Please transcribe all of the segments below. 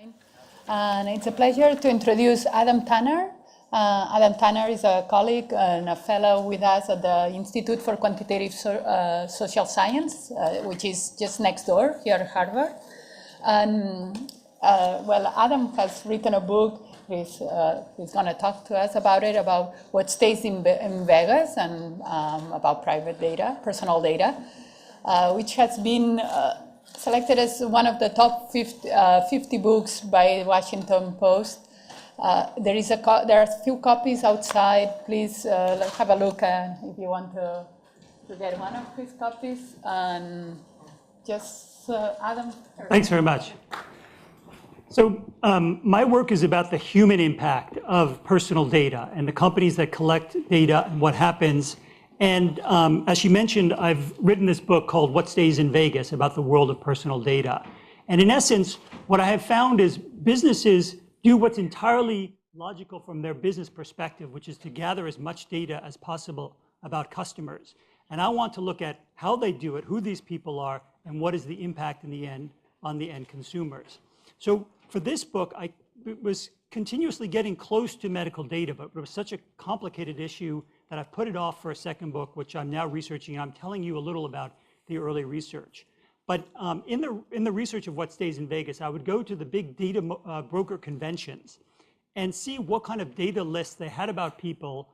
And it's a pleasure to introduce Adam Tanner. Adam Tanner is a colleague and a fellow with us at the Institute for Quantitative Social Science, which is just next door here at Harvard. And well, Adam has written a book. He's going to talk to us about it, about what stays in Vegas and about private data, personal data, which has been selected as one of the top 50 books by Washington Post. There are a few copies outside. Please have a look if you want to get one of his copies. And just Adam. Thanks very much. So my work is about the human impact of personal data and the companies that collect data and what happens. And as she mentioned, I've written this book called What Stays in Vegas, about the world of personal data. And in essence, what I have found is businesses do what's entirely logical from their business perspective, which is to gather as much data as possible about customers. And I want to look at how they do it, who these people are, and what is the impact in the end on the end consumers. So for this book, I was continuously getting close to medical data, but it was such a complicated issue that I've put it off for a second book, which I'm now researching. I'm telling you a little about the early research. But in the research of What Stays in Vegas, I would go to the big data broker conventions and see what kind of data lists they had about people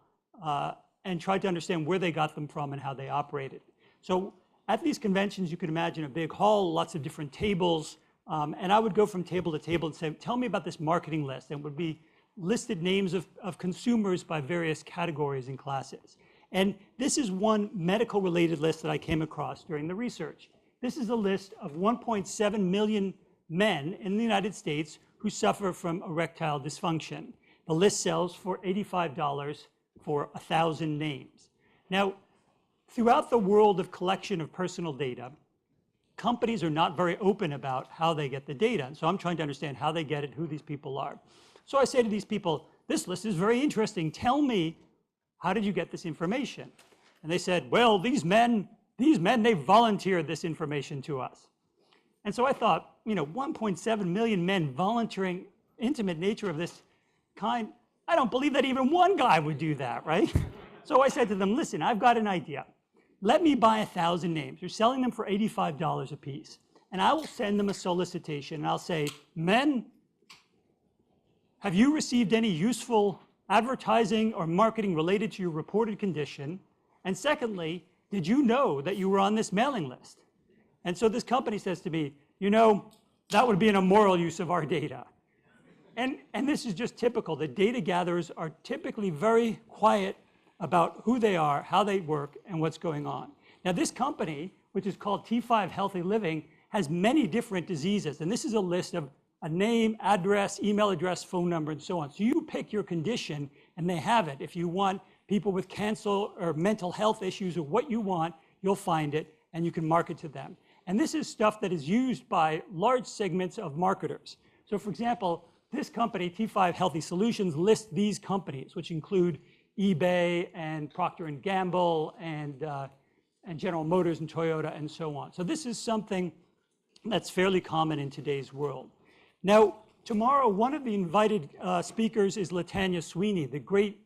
and try to understand where they got them from and how they operated. So at these conventions, you can imagine a big hall, lots of different tables, and I would go from table to table and say, tell me about this marketing list. And it would be listed names of consumers by various categories and classes. And this is one medical related list that I came across during the research. This is a list of 1.7 million men in the United States who suffer from erectile dysfunction. The list sells for $85 for 1,000 names. Now, throughout the world of collection of personal data, companies are not very open about how they get the data. And so I'm trying to understand how they get it, who these people are. So I say to these people, this list is very interesting. Tell me, how did you get this information? And they said, well, these men, they volunteered this information to us. And so I thought, 1.7 million men volunteering intimate nature of this kind, I don't believe that even one guy would do that, right? So I said to them, listen, I've got an idea. Let me buy 1,000 names. You're selling them for $85 a piece. And I will send them a solicitation. And I'll say, men, have you received any useful advertising or marketing related to your reported condition? And secondly, did you know that you were on this mailing list? And so this company says to me, that would be an immoral use of our data. And this is just typical. The data gatherers are typically very quiet about who they are, how they work, and what's going on. Now this company, which is called T5 Healthy Living, has many different diseases. And this is a list of a name, address, email address, phone number, and so on. So you pick your condition, and they have it. If you want people with cancer or mental health issues or what you want, you'll find it, and you can market to them. And this is stuff that is used by large segments of marketers. So for example, this company, T5 Healthy Solutions, lists these companies, which include eBay and Procter & Gamble and General Motors and Toyota and so on. So this is something that's fairly common in today's world. Now, tomorrow, one of the invited speakers is Latanya Sweeney, the great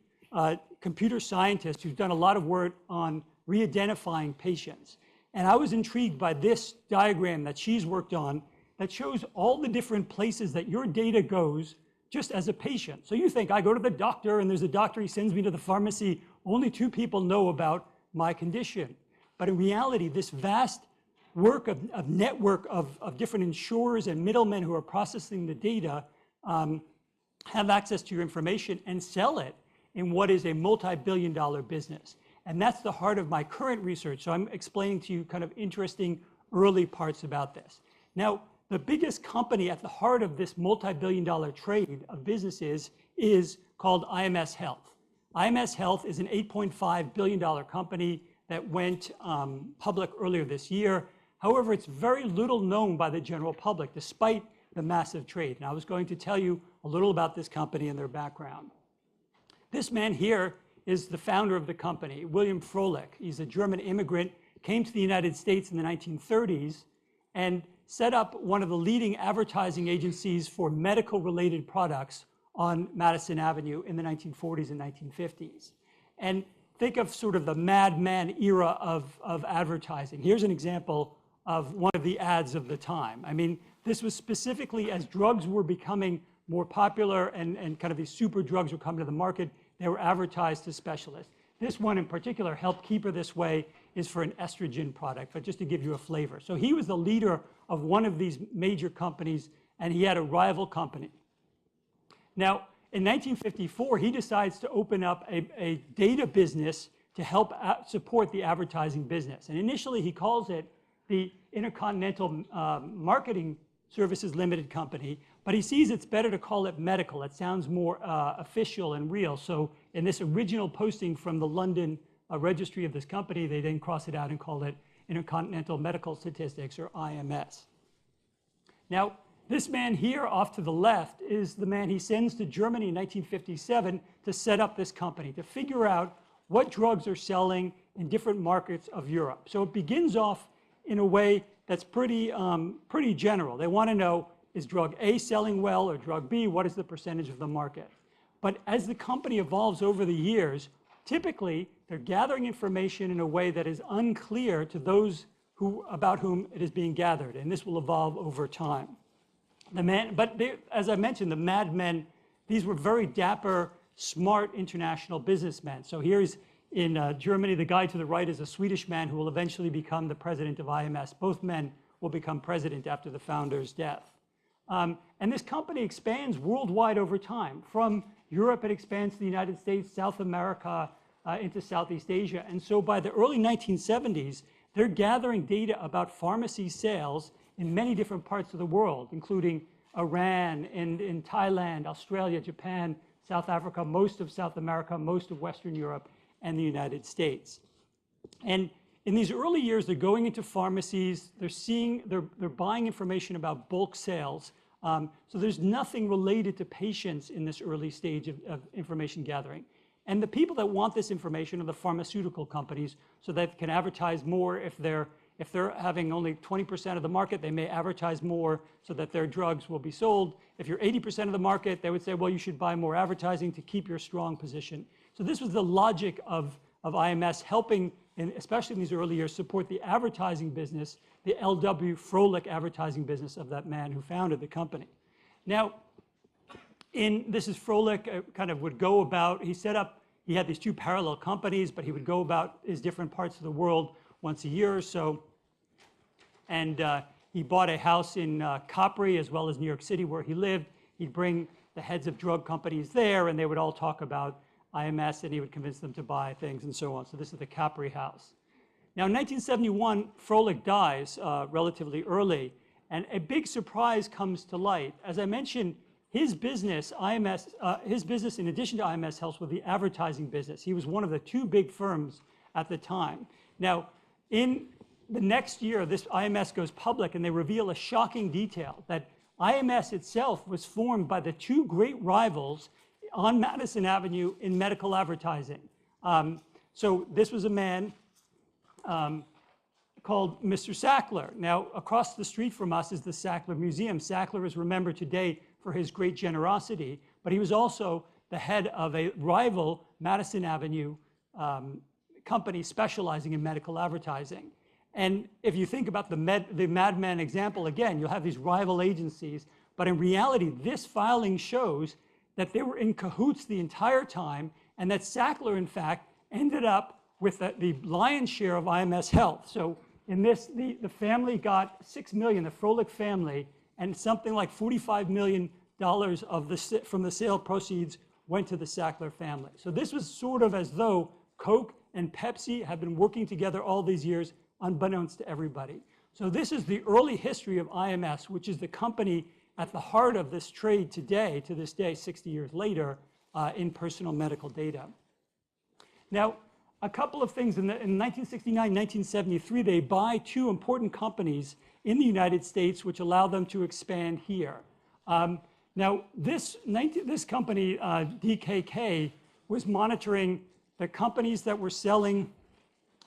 computer scientist who's done a lot of work on re-identifying patients. And I was intrigued by this diagram that she's worked on that shows all the different places that your data goes just as a patient. So you think, I go to the doctor and there's a doctor, he sends me to the pharmacy, only 2 people know about my condition. But in reality, this vast work of network of different insurers and middlemen who are processing the data have access to your information and sell it in what is a multi-billion-dollar business. And that's the heart of my current research. So I'm explaining to you kind of interesting early parts about this. Now, the biggest company at the heart of this multi-billion-dollar trade of businesses is called IMS Health. IMS Health is an $8.5 billion company that went public earlier this year. However, it's very little known by the general public, despite the massive trade. And I was going to tell you a little about this company and their background. This man here is the founder of the company, William Froelich. He's a German immigrant, came to the United States in the 1930s, and set up one of the leading advertising agencies for medical-related products on Madison Avenue in the 1940s and 1950s. And think of sort of the Mad Men era of advertising. Here's an example of one of the ads of the time. I mean, this was specifically as drugs were becoming more popular and kind of these super drugs were coming to the market, they were advertised to specialists. This one in particular, Help Keep Her This Way, is for an estrogen product, but just to give you a flavor. So he was the leader of one of these major companies, and he had a rival company. Now, in 1954, he decides to open up a data business to help support the advertising business. And initially, he calls it the Intercontinental Marketing Services Limited Company, but he sees it's better to call it medical. It sounds more official and real. So in this original posting from the London registry of this company, they then cross it out and call it Intercontinental Medical Statistics, or IMS. Now, this man here off to the left is the man he sends to Germany in 1957 to set up this company, to figure out what drugs are selling in different markets of Europe. So it begins off in a way that's pretty general. They want to know, is drug A selling well or drug B? What is the percentage of the market? But as the company evolves over the years, typically they're gathering information in a way that is unclear to those about whom it is being gathered, and this will evolve over time. As I mentioned, the Mad Men, these were very dapper, smart international businessmen. So here's in Germany, the guy to the right is a Swedish man who will eventually become the president of IMS. Both men will become president after the founder's death. And this company expands worldwide over time. From Europe, it expands to the United States, South America, into Southeast Asia. And so by the early 1970s, they're gathering data about pharmacy sales in many different parts of the world, including Iran, and in Thailand, Australia, Japan, South Africa, most of South America, most of Western Europe, and the United States. And in these early years, they're going into pharmacies, they're buying information about bulk sales. So there's nothing related to patients in this early stage of information gathering. And the people that want this information are the pharmaceutical companies, so that they can advertise more. If they're having only 20% of the market, they may advertise more so that their drugs will be sold. If you're 80% of the market, they would say, well, you should buy more advertising to keep your strong position. So this was the logic of IMS, helping, especially in these early years, support the advertising business, the L.W. Froelich advertising business of that man who founded the company. Now, this is Froelich kind of would go about, he had these two parallel companies, but he would go about his different parts of the world once a year or so. And he bought a house in Capri as well as New York City where he lived. He'd bring the heads of drug companies there, and they would all talk about IMS, and he would convince them to buy things and so on. So this is the Capri house. Now, in 1971, Froelich dies relatively early, and a big surprise comes to light. As I mentioned, his business, his business in addition to IMS, helps with the advertising business. He was one of the two big firms at the time. Now, in the next year, this IMS goes public, and they reveal a shocking detail that IMS itself was formed by the two great rivals on Madison Avenue in medical advertising. So this was a man called Mr. Sackler. Now, across the street from us is the Sackler Museum. Sackler is remembered today for his great generosity, but he was also the head of a rival Madison Avenue company specializing in medical advertising. And if you think about the Mad Men example, again, you'll have these rival agencies, but in reality, this filing shows that they were in cahoots the entire time, and that Sackler, in fact, ended up with the lion's share of IMS Health. So in this, the family got $6 million, the Froelich family, and something like $45 million from the sale proceeds went to the Sackler family. So this was sort of as though Coke and Pepsi had been working together all these years, unbeknownst to everybody. So this is the early history of IMS, which is the company at the heart of this trade today, to this day, 60 years later, in personal medical data. Now, a couple of things. In 1969, 1973, they buy two important companies in the United States, which allow them to expand here. Now, this company, DKK, was monitoring the companies that were selling,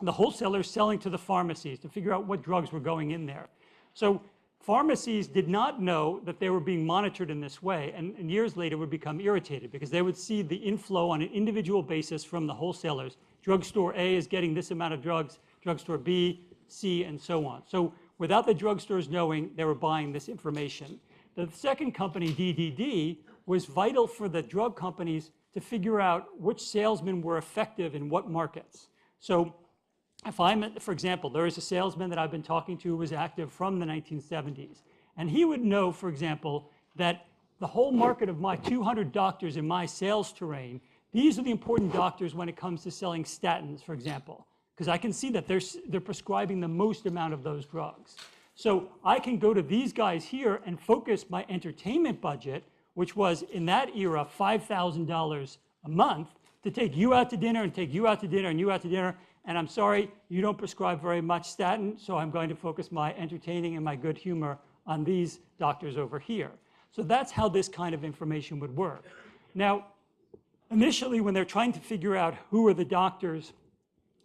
the wholesalers selling to the pharmacies to figure out what drugs were going in there. So pharmacies did not know that they were being monitored in this way, and years later would become irritated because they would see the inflow on an individual basis from the wholesalers. Drugstore A is getting this amount of drugs, drugstore B, C, and so on. So without the drugstores knowing, they were buying this information. The second company, DDD, was vital for the drug companies to figure out which salesmen were effective in what markets. So if I'm, for example, there is a salesman that I've been talking to who was active from the 1970s. And he would know, for example, that the whole market of my 200 doctors in my sales terrain, these are the important doctors when it comes to selling statins, for example, because I can see that they're prescribing the most amount of those drugs. So I can go to these guys here and focus my entertainment budget, which was in that era $5,000 a month, to take you out to dinner and take you out to dinner and you out to dinner. And I'm sorry, you don't prescribe very much statin, so I'm going to focus my entertaining and my good humor on these doctors over here. So that's how this kind of information would work. Now, initially, when they're trying to figure out who are the doctors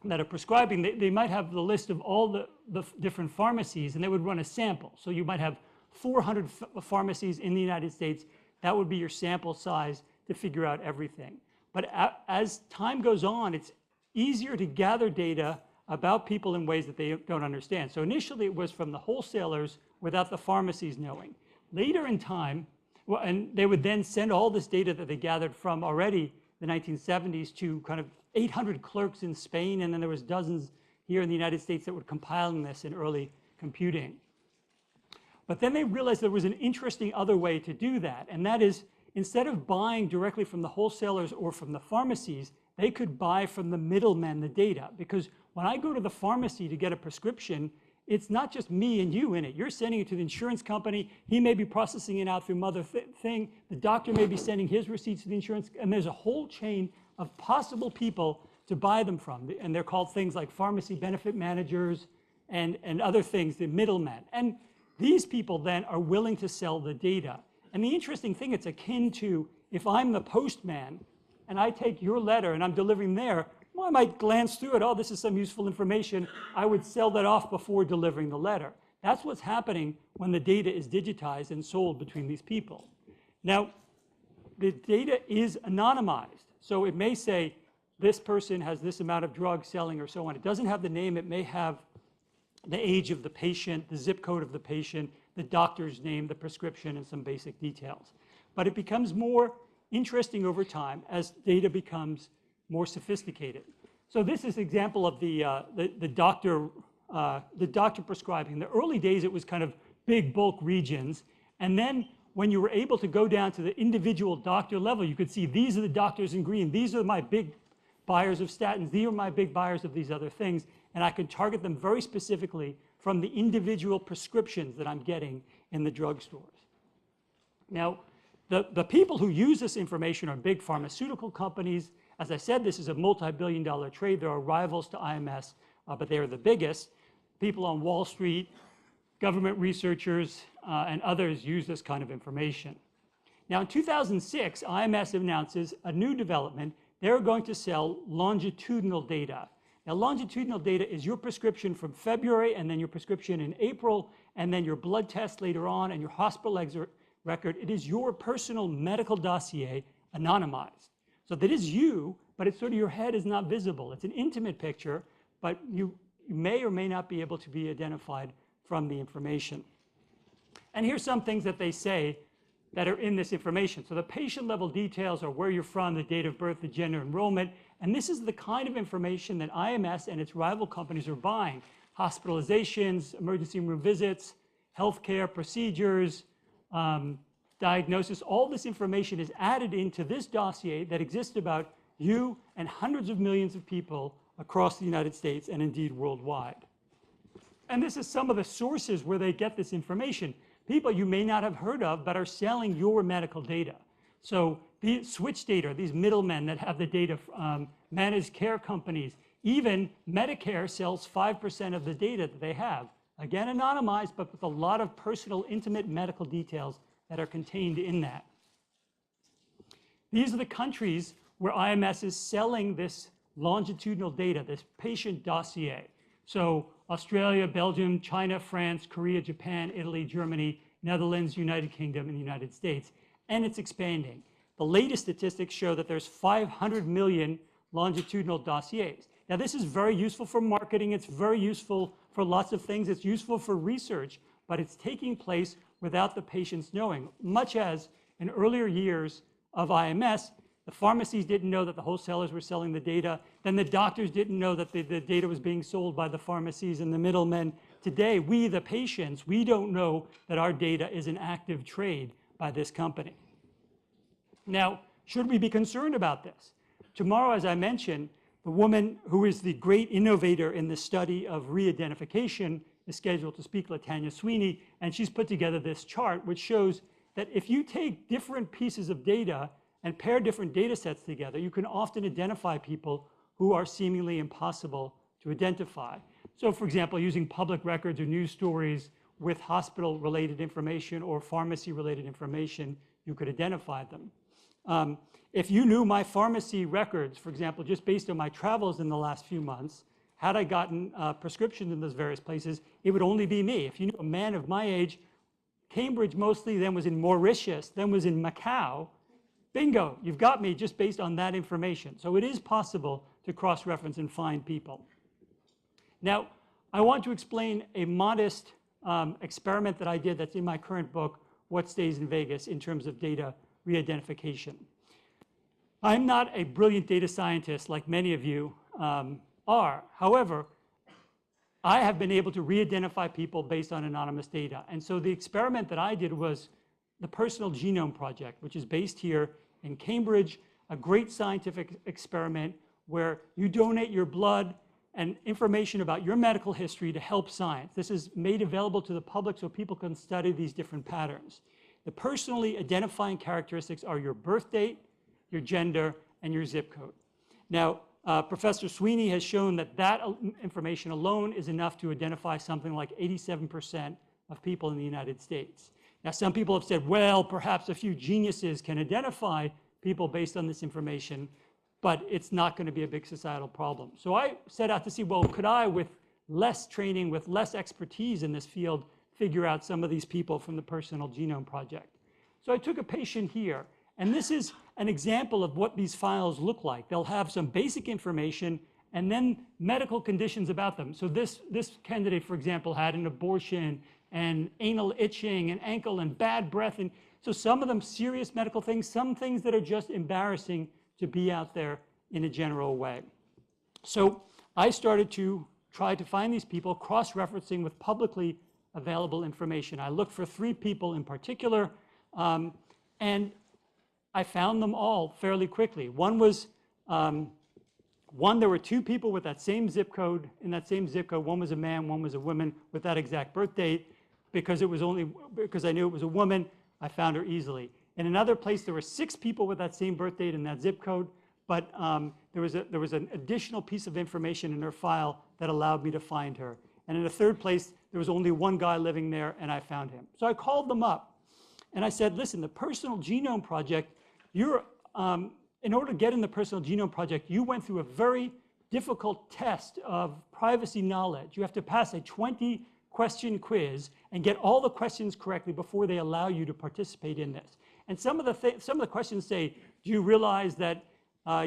that are prescribing, they might have the list of all the different pharmacies, and they would run a sample. So you might have 400 pharmacies in the United States. That would be your sample size to figure out everything. But as time goes on, it's easier to gather data about people in ways that they don't understand. So initially, it was from the wholesalers without the pharmacies knowing. Later in time, well, and they would then send all this data that they gathered from already the 1970s to kind of 800 clerks in Spain, and then there was dozens here in the United States that were compiling this in early computing. But then they realized there was an interesting other way to do that, and that is, instead of buying directly from the wholesalers or from the pharmacies, they could buy from the middlemen the data. Because when I go to the pharmacy to get a prescription, it's not just me and you in it. You're sending it to the insurance company. He may be processing it out through mother thing. The doctor may be sending his receipts to the insurance. And there's a whole chain of possible people to buy them from. And they're called things like pharmacy benefit managers and other things, the middlemen. And these people then are willing to sell the data. And the interesting thing, it's akin to if I'm the postman and I take your letter and I'm delivering there, well, I might glance through it. Oh, this is some useful information. I would sell that off before delivering the letter. That's what's happening when the data is digitized and sold between these people. Now, the data is anonymized. So it may say this person has this amount of drugs selling or so on. It doesn't have the name. It may have the age of the patient, the zip code of the patient, the doctor's name, the prescription, and some basic details. But it becomes more interesting over time as data becomes more sophisticated. So this is an example of the doctor prescribing. In the early days, it was kind of big bulk regions. And then when you were able to go down to the individual doctor level, you could see these are the doctors in green. These are my big buyers of statins. These are my big buyers of these other things. And I could target them very specifically from the individual prescriptions that I'm getting in the drugstores. Now, the people who use this information are big pharmaceutical companies. As I said, this is a multi-billion-dollar trade. There are rivals to IMS, but they are the biggest. People on Wall Street, government researchers, and others use this kind of information. Now, in 2006, IMS announces a new development. They're going to sell longitudinal data. Now, longitudinal data is your prescription from February, and then your prescription in April, and then your blood test later on, and your hospital exit record. It is your personal medical dossier anonymized. So that is you, but it's sort of your head is not visible. It's an intimate picture, but you may or may not be able to be identified from the information. And here's some things that they say that are in this information. So the patient level details are where you're from, the date of birth, the gender, enrollment. And this is the kind of information that IMS and its rival companies are buying. Hospitalizations, emergency room visits, healthcare procedures, diagnosis. All this information is added into this dossier that exists about you and hundreds of millions of people across the United States and indeed worldwide. And this is some of the sources where they get this information. People you may not have heard of but are selling your medical data. So the switch data, these middlemen that have the data, managed care companies, even Medicare sells 5% of the data that they have. Again, anonymized, but with a lot of personal, intimate medical details that are contained in that. These are the countries where IMS is selling this longitudinal data, this patient dossier. So Australia, Belgium, China, France, Korea, Japan, Italy, Germany, Netherlands, United Kingdom, and the United States. And it's expanding. The latest statistics show that there's 500 million longitudinal dossiers. Now, this is very useful for marketing. It's very useful for lots of things. It's useful for research, but it's taking place without the patients knowing, much as in earlier years of IMS, the pharmacies didn't know that the wholesalers were selling the data. Then the doctors didn't know that the data was being sold by the pharmacies and the middlemen. Today, we, the patients, we don't know that our data is an active trade by this company. Now, should we be concerned about this? Tomorrow, as I mentioned, the woman who is the great innovator in the study of re-identification is scheduled to speak, Latanya Sweeney, and she's put together this chart which shows that if you take different pieces of data and pair different data sets together, you can often identify people who are seemingly impossible to identify. So, for example, using public records or news stories with hospital-related information or pharmacy-related information, you could identify them. If you knew my pharmacy records, for example, just based on my travels in the last few months, had I gotten prescriptions in those various places, it would only be me. If you knew a man of my age, Cambridge mostly, then was in Mauritius, then was in Macau, bingo, you've got me just based on that information. So it is possible to cross-reference and find people. Now, I want to explain a modest experiment that I did that's in my current book, What Stays in Vegas, in terms of data re-identification. I'm not a brilliant data scientist like many of you are. However, I have been able to re-identify people based on anonymous data. And so the experiment that I did was the Personal Genome Project, which is based here in Cambridge, a great scientific experiment where you donate your blood and information about your medical history to help science. This is made available to the public so people can study these different patterns. The personally identifying characteristics are your birth date, your gender, and your zip code. Now, Professor Sweeney has shown that that information alone is enough to identify something like 87% of people in the United States. Now, some people have said, well, perhaps a few geniuses can identify people based on this information, but it's not going to be a big societal problem. So I set out to see, well, could I, with less training, with less expertise in this field, figure out some of these people from the Personal Genome Project? So I took a patient here, and this is an example of what these files look like. They'll have some basic information and then medical conditions about them. So this candidate, for example, had an abortion and anal itching and ankle and bad breath. And so some of them serious medical things, some things that are just embarrassing to be out there in a general way. So I started to try to find these people, cross-referencing with publicly available information. I looked for 3 people in particular, and I found them all fairly quickly. There were 2 people with that same zip code. In that same zip code, one was a man, one was a woman with that exact birth date. Because I knew it was a woman, I found her easily. In another place, there were 6 people with that same birth date and that zip code, but there was an additional piece of information in her file that allowed me to find her. And in a third place, there was only 1 guy living there, and I found him. So I called them up, and I said, listen, the Personal Genome Project, in order to get in the Personal Genome Project, you went through a very difficult test of privacy knowledge. You have to pass a 20-question quiz and get all the questions correctly before they allow you to participate in this. And some of the questions say, do you realize that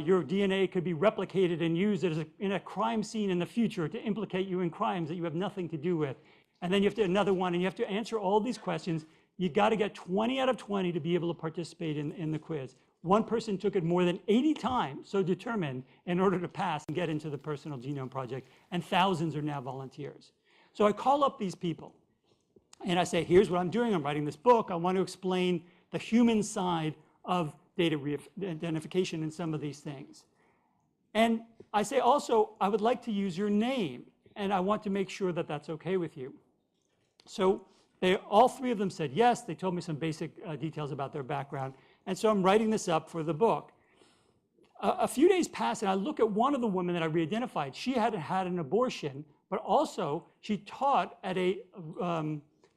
your DNA could be replicated and used in a crime scene in the future to implicate you in crimes that you have nothing to do with? And then you have to another one, and you have to answer all these questions. You got to get 20 out of 20 to be able to participate in the quiz. One person took it more than 80 times, so determined, in order to pass and get into the Personal Genome Project, and thousands are now volunteers. So I call up these people, and I say, here's what I'm doing. I'm writing this book. I want to explain the human side of data re-identification and some of these things. And I say also, I would like to use your name, and I want to make sure that that's okay with you. So all 3 of them said yes. They told me some basic details about their background. And so I'm writing this up for the book. A few days pass, and I look at one of the women that I re-identified. She had had an abortion, but also she taught at a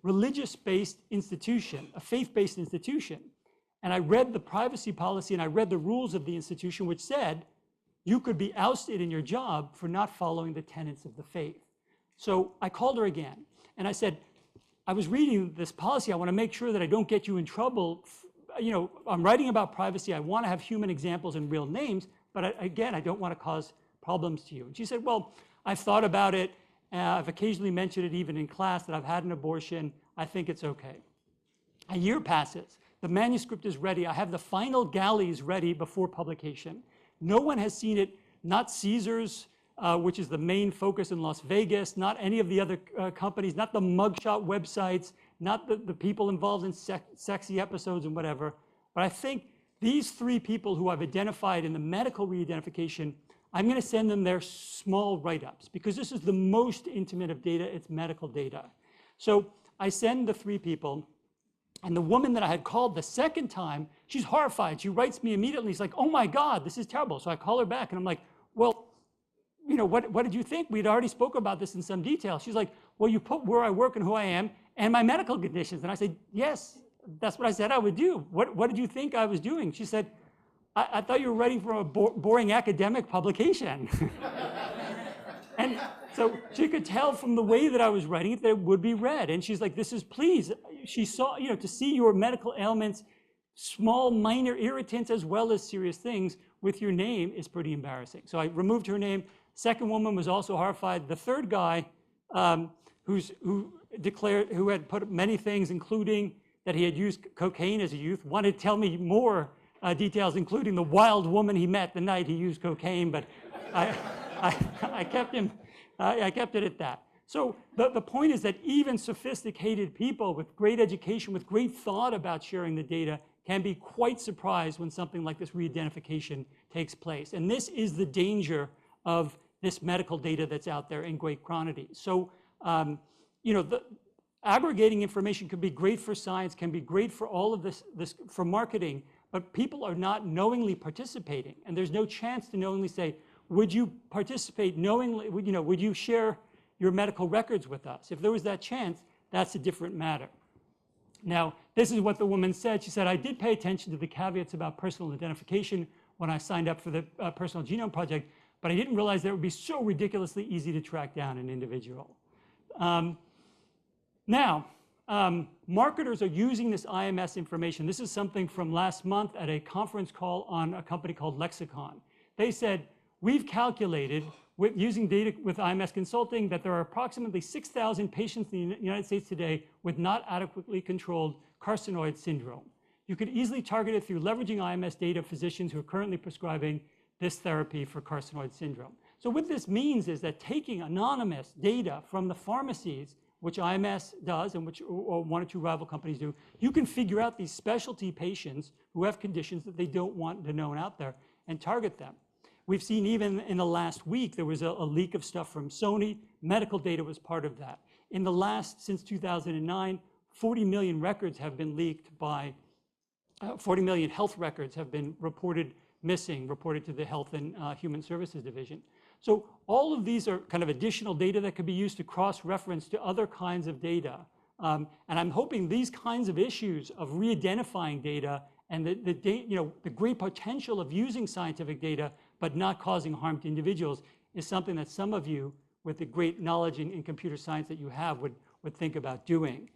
religious-based institution, a faith-based institution. And I read the privacy policy, and I read the rules of the institution, which said you could be ousted in your job for not following the tenets of the faith. So I called her again, and I said, I was reading this policy. I want to make sure that I don't get you in trouble. I'm writing about privacy. I want to have human examples and real names, but again, I don't want to cause problems to you. And she said, well, I've thought about it. I've occasionally mentioned it even in class that I've had an abortion. I think it's okay. A year passes. The manuscript is ready. I have the final galleys ready before publication. No one has seen it, not Caesars, which is the main focus in Las Vegas, not any of the other companies, not the mugshot websites, not the people involved in sexy episodes and whatever. But I think these 3 people who I've identified in the medical re-identification, I'm going to send them their small write-ups because this is the most intimate of data. It's medical data. So I send the 3 people, and the woman that I had called the second time, she's horrified. She writes me immediately. She's like, oh my God, this is terrible. So I call her back and I'm like, well, what did you think? We'd already spoke about this in some detail. She's like, well, you put where I work and who I am and my medical conditions. And I said, yes, that's what I said I would do. What did you think I was doing? She said, I thought you were writing for a boring academic publication. And so she could tell from the way that I was writing it that it would be read. And she's like, this is, please. She saw, to see your medical ailments, small minor irritants as well as serious things with your name is pretty embarrassing. So I removed her name. Second woman was also horrified. The third guy who had put many things, including that he had used cocaine as a youth, wanted to tell me more details, including the wild woman he met the night he used cocaine, but I kept it at that. So the point is that even sophisticated people with great education, with great thought about sharing the data, can be quite surprised when something like this re-identification takes place. And this is the danger of this medical data that's out there in great quantity. So, aggregating information can be great for science, can be great for all of this for marketing, but people are not knowingly participating. And there's no chance to knowingly say, would you participate knowingly, would you share your medical records with us? If there was that chance, that's a different matter. Now, this is what the woman said. She said, I did pay attention to the caveats about personal identification when I signed up for the Personal Genome Project, but I didn't realize that it would be so ridiculously easy to track down an individual. Marketers are using this IMS information. This is something from last month at a conference call on a company called Lexicon. They said, we've calculated, using data with IMS Consulting, that there are approximately 6,000 patients in the United States today with not adequately controlled carcinoid syndrome. You could easily target it through leveraging IMS data of physicians who are currently prescribing this therapy for carcinoid syndrome. So what this means is that taking anonymous data from the pharmacies, which IMS does and which or 1 or 2 rival companies do, you can figure out these specialty patients who have conditions that they don't want to know out there and target them. We've seen even in the last week, there was a leak of stuff from Sony. Medical data was part of that. In the since 2009, 40 million records have been leaked by, 40 million health records have been reported missing, reported to the Health and Human Services Division. So all of these are kind of additional data that could be used to cross-reference to other kinds of data. And I'm hoping these kinds of issues of re-identifying data and the great potential of using scientific data but not causing harm to individuals is something that some of you, with the great knowledge in computer science that you have, would think about doing.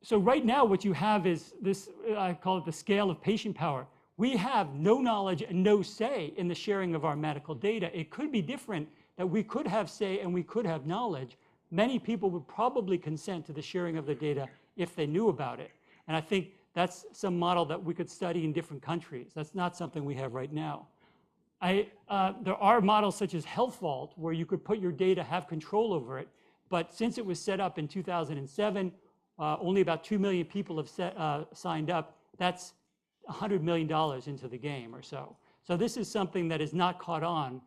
So right now what you have is this, I call it the scale of patient power. We have no knowledge and no say in the sharing of our medical data. It could be different, that we could have say and we could have knowledge. Many people would probably consent to the sharing of the data if they knew about it. And I think that's some model that we could study in different countries. That's not something we have right now. There are models such as Health Vault where you could put your data, have control over it. But since it was set up in 2007, only about 2 million people have signed up. That's $100 million into the game or so. So this is something that is not caught on,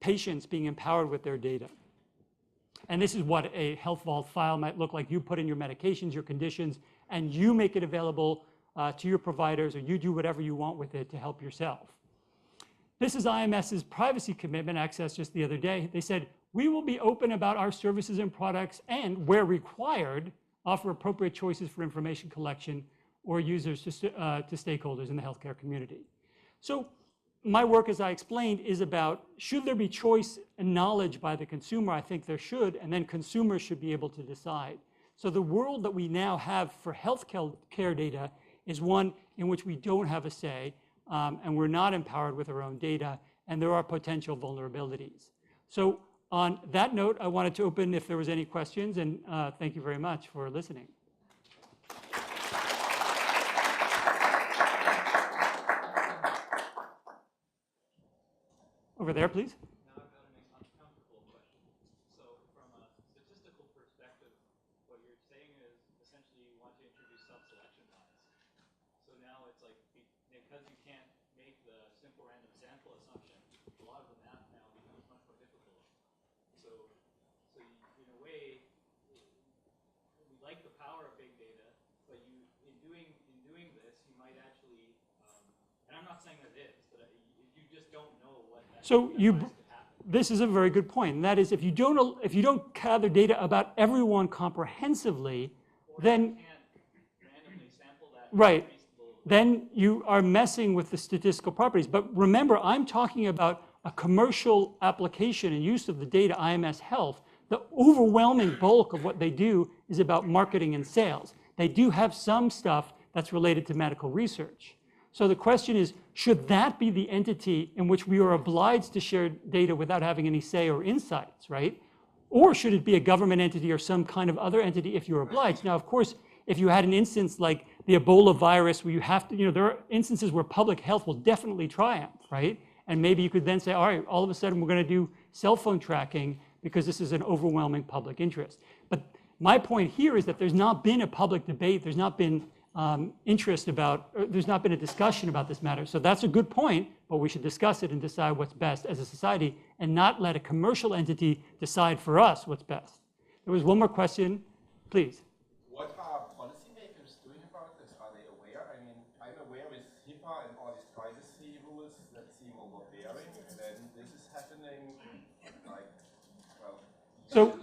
patients being empowered with their data. And this is what a Health Vault file might look like. You put in your medications, your conditions, and you make it available to your providers, or you do whatever you want with it to help yourself. This is IMS's privacy commitment access just the other day. They said, we will be open about our services and products and, where required, offer appropriate choices for information collection or users to stakeholders in the healthcare community. So my work, as I explained, is about should there be choice and knowledge by the consumer? I think there should, and then consumers should be able to decide. So the world that we now have for healthcare data is one in which we don't have a say, and we're not empowered with our own data, and there are potential vulnerabilities. So on that note, I wanted to open if there was any questions, and thank you very much for listening. Over there, please. Now I've got an uncomfortable question. So from a statistical perspective, what you're saying is essentially you want to introduce self-selection bias. So now it's like, because you can't make the simple random sample assumption, a lot of the math now becomes much more difficult. So in a way, we like the power of big data, but in doing this, you might actually, and I'm not saying that it is, but you just don't know what that So this is a very good point. And that is, if you don't gather data about everyone comprehensively, then you can't randomly sample that. right, then you are messing with the statistical properties. But remember, I'm talking about a commercial application and use of the data, IMS Health. The overwhelming bulk of what they do is about marketing and sales. They do have some stuff that's related to medical research. So the question is, should that be the entity in which we are obliged to share data without having any say or insights, right? Or should it be a government entity or some kind of other entity if you're obliged? Now, of course, if you had an instance like the Ebola virus where you have to, there are instances where public health will definitely triumph, right? And maybe you could then say, all right, all of a sudden we're going to do cell phone tracking because this is an overwhelming public interest. But my point here is that there's not been a public debate, there's not been interest about, there's not been a discussion about this matter. So that's a good point, but we should discuss it and decide what's best as a society and not let a commercial entity decide for us what's best. There was one more question, please. What are policymakers doing about this? Are they aware? I mean, I'm aware with HIPAA and all these privacy rules that seem overbearing, and then this is happening, like, well, So,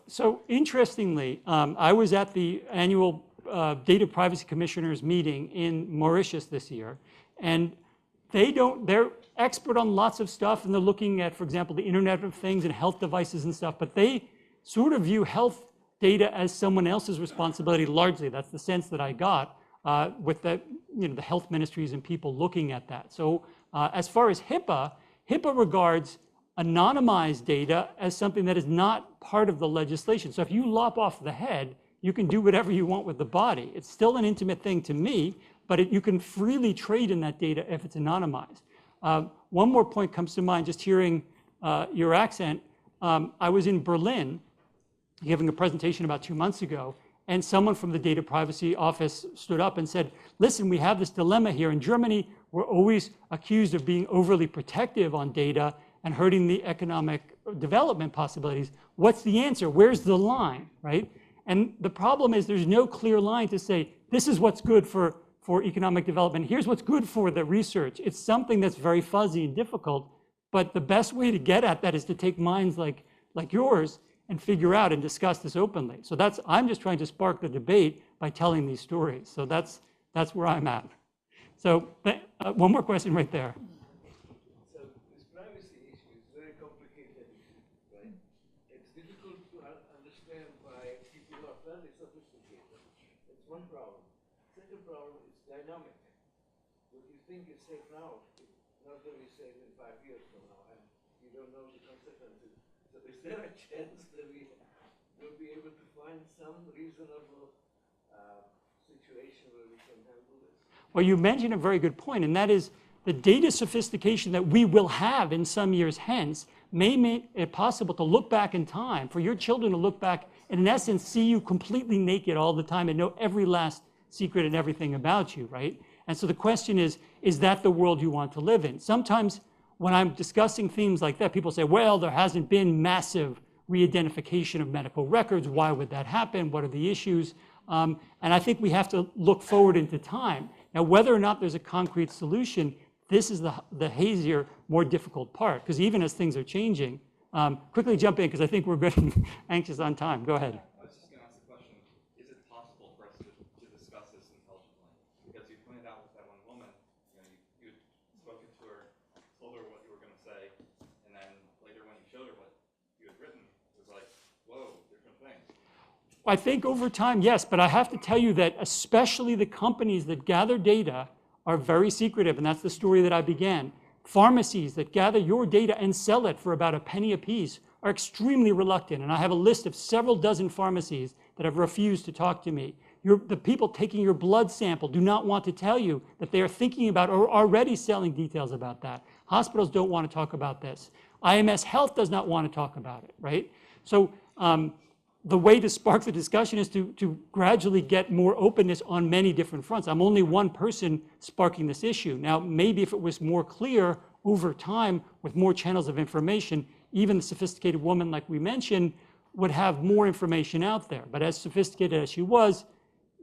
So interestingly, I was at the annual Data Privacy Commissioners meeting in Mauritius this year, and they're expert on lots of stuff, and they're looking at, for example, the Internet of Things and health devices and stuff, but they sort of view health data as someone else's responsibility largely. That's the sense that I got with the health ministries and people looking at that. So as far as HIPAA regards anonymized data as something that is not part of the legislation. So if you lop off the head, you can do whatever you want with the body. It's still an intimate thing to me, but you can freely trade in that data if it's anonymized. One more point comes to mind, just hearing your accent. I was in Berlin giving a presentation about 2 months ago, and someone from the data privacy office stood up and said, listen, we have this dilemma here. In Germany, we're always accused of being overly protective on data and hurting the economic development possibilities. What's the answer? Where's the line, right? And the problem is there's no clear line to say, this is what's good for economic development. Here's what's good for the research. It's something that's very fuzzy and difficult, but the best way to get at that is to take minds like yours and figure out and discuss this openly. So I'm just trying to spark the debate by telling these stories. So that's where I'm at. So one more question right there. One problem. Second problem is dynamic. What you think is safe now is not going to be safe in 5 years from now, and you don't know the consequences. So is there a chance that we will be able to find some reasonable situation where we can handle this? Well, you mentioned a very good point, and that is the data sophistication that we will have in some years hence may make it possible to look back in time, for your children to look back and in essence see you completely naked all the time and know every last secret and everything about you, right? And so the question is that the world you want to live in? Sometimes when I'm discussing themes like that, people say, well, there hasn't been massive re-identification of medical records. Why would that happen? What are the issues? And I think we have to look forward into time. Now, whether or not there's a concrete solution, this is the hazier, more difficult part, because even as things are changing, quickly jump in, because I think we're getting anxious on time. Go ahead. I was just going to ask the question, is it possible for us to discuss this in I think over time, yes, but I have to tell you that especially the companies that gather data are very secretive, and that's the story that I began. Pharmacies that gather your data and sell it for about a penny a piece are extremely reluctant, and I have a list of several dozen pharmacies that have refused to talk to me. The people taking your blood sample do not want to tell you that they are thinking about or already selling details about that. Hospitals don't want to talk about this. IMS Health does not want to talk about it, right? So the way to spark the discussion is to gradually get more openness on many different fronts. I'm only one person sparking this issue. Now, maybe if it was more clear over time with more channels of information, even the sophisticated woman like we mentioned would have more information out there. But as sophisticated as she was,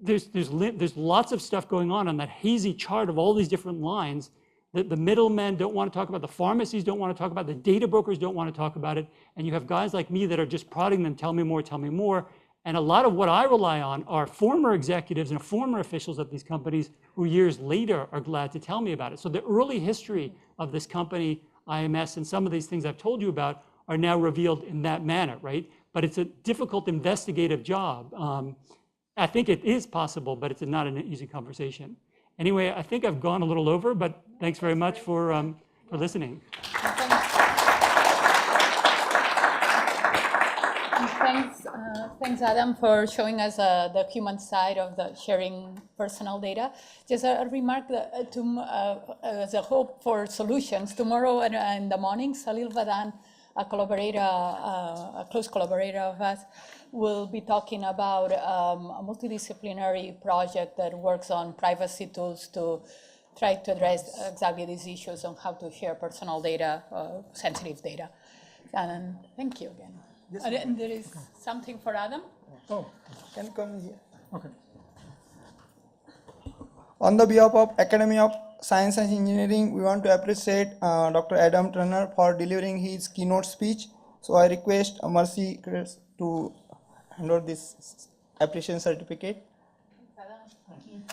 there's lots of stuff going on that hazy chart of all these different lines that the middlemen don't want to talk about, the pharmacies don't want to talk about, the data brokers don't want to talk about it, and you have guys like me that are just prodding them, tell me more, and a lot of what I rely on are former executives and former officials at these companies who years later are glad to tell me about it. So the early history of this company, IMS, and some of these things I've told you about are now revealed in that manner, right? But it's a difficult investigative job. I think it is possible, but it's not an easy conversation. Anyway, I think I've gone a little over, but thanks very much for listening. Thanks, Adam, for showing us the human side of the sharing personal data. Just a remark as a hope for solutions. Tomorrow in the morning, Salil Vadan, a close collaborator of us, will be talking about a multidisciplinary project that works on privacy tools to try to address exactly these issues on how to share personal data, sensitive data. And thank you again. Yes, And there is something for Adam. Oh, can you come here? Okay. On the behalf of Academy of Science and Engineering, we want to appreciate Dr. Adam Turner for delivering his keynote speech. So I request Mercy to hand over this appreciation certificate. Thanks, Adam.